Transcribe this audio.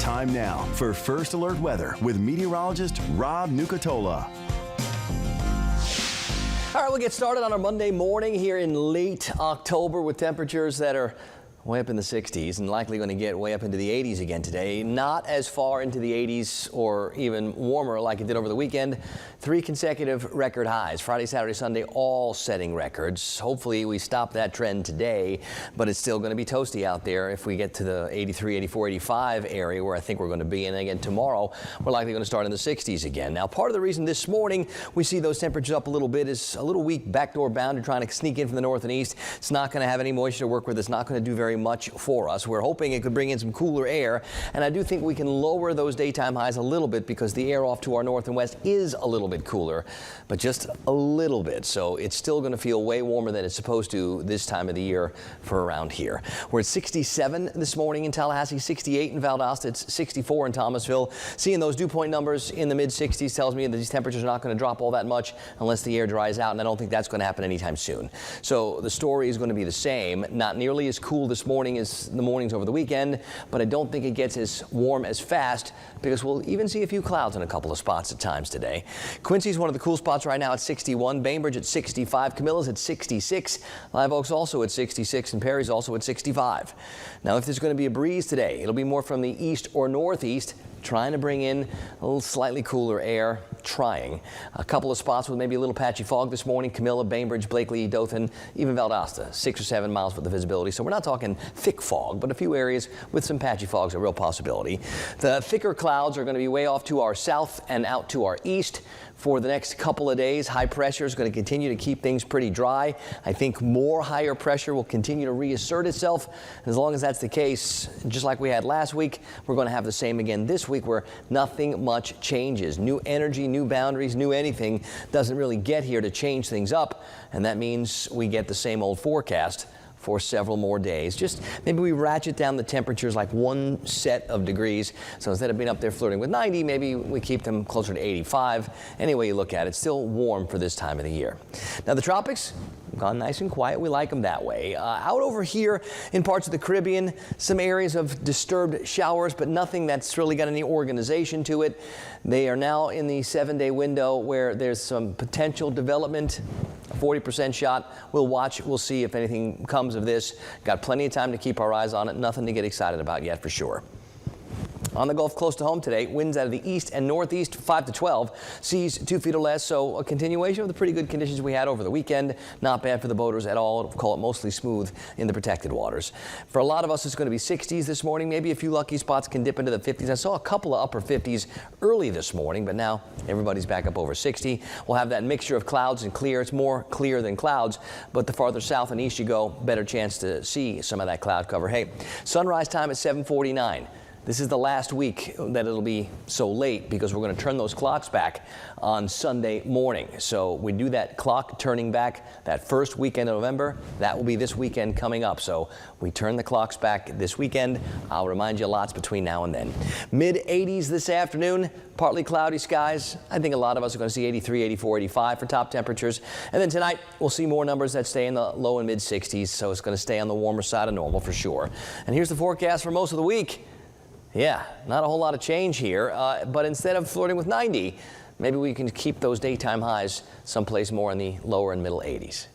Time now for First Alert Weather with meteorologist Rob Nucatola. All right, we'll get started on our Monday morning here in late October with temperatures that are way up in the 60s and likely going to get way up into the 80s again today. Not as far into the 80s or even warmer like it did over the weekend. 3 consecutive record highs. Friday, Saturday, Sunday, all setting records. Hopefully we stop that trend today, but it's still going to be toasty out there if we get to the 83, 84, 85 area where I think we're going to be. And again, tomorrow, we're likely going to start in the 60s again. Now, part of the reason this morning we see those temperatures up a little bit is a little weak backdoor boundary trying to sneak in from the north and east. It's not going to have any moisture to work with. It's not going to do very much for us. We're hoping it could bring in some cooler air, and I do think we can lower those daytime highs a little bit because the air off to our north and west is a little bit cooler, but just a little bit. So it's still going to feel way warmer than it's supposed to this time of the year for around here. We're at 67 this morning in Tallahassee, 68 in Valdosta, it's 64 in Thomasville. Seeing those dew point numbers in the mid 60s tells me that these temperatures are not going to drop all that much unless the air dries out, and I don't think that's going to happen anytime soon. So the story is going to be the same. Not nearly as cool this morning as the mornings over the weekend, but I don't think it gets as warm as fast because we'll even see a few clouds in a couple of spots at times today. Quincy's one of the cool spots right now at 61, Bainbridge at 65, Camilla's at 66, Live Oak's also at 66, and Perry's also at 65. Now, if there's going to be a breeze today, it'll be more from the east or northeast, trying to bring in a little slightly cooler air, trying. A couple of spots with maybe a little patchy fog this morning, Camilla, Bainbridge, Blakely, Dothan, even Valdosta, 6 or 7 miles with the visibility. So we're not talking thick fog, but a few areas with some patchy fog is a real possibility. The thicker clouds are going to be way off to our south and out to our east for the next couple of days. High pressure is going to continue to keep things pretty dry. I think more higher pressure will continue to reassert itself. As long as that's the case, just like we had last week, we're going to have the same again this week where nothing much changes. New energy, new boundaries, new anything doesn't really get here to change things up. And that means we get the same old forecast for several more days. Just maybe we ratchet down the temperatures like 1 set of degrees. So instead of being up there flirting with 90, maybe we keep them closer to 85. Any way you look at it, still warm for this time of the year. Now the tropics, gone nice and quiet. We like them that way. Out over here in parts of the Caribbean, some areas of disturbed showers, but nothing that's really got any organization to it. They are now in the 7-day window where there's some potential development. A 40% shot. We'll watch. We'll see if anything comes of this. Got plenty of time to keep our eyes on it. Nothing to get excited about yet for sure. On the Gulf close to home today, winds out of the east and northeast 5 to 12, seas 2 feet or less, so a continuation of the pretty good conditions we had over the weekend. Not bad for the boaters at all. Call it mostly smooth in the protected waters. For a lot of us, it's going to be 60s this morning. Maybe a few lucky spots can dip into the 50s. I saw a couple of upper 50s early this morning, but now everybody's back up over 60. We'll have that mixture of clouds and clear. It's more clear than clouds, but the farther south and east you go, better chance to see some of that cloud cover. Hey, sunrise time at 7:49. This is the last week that it'll be so late because we're going to turn those clocks back on Sunday morning. So we do that clock turning back that first weekend of November. That will be this weekend coming up. So we turn the clocks back this weekend. I'll remind you lots between now and then. Mid 80s this afternoon, partly cloudy skies. I think a lot of us are going to see 83, 84, 85 for top temperatures. And then tonight we'll see more numbers that stay in the low and mid 60s. So it's going to stay on the warmer side of normal for sure. And here's the forecast for most of the week. Yeah, not a whole lot of change here, but instead of flirting with 90, maybe we can keep those daytime highs someplace more in the lower and middle 80s.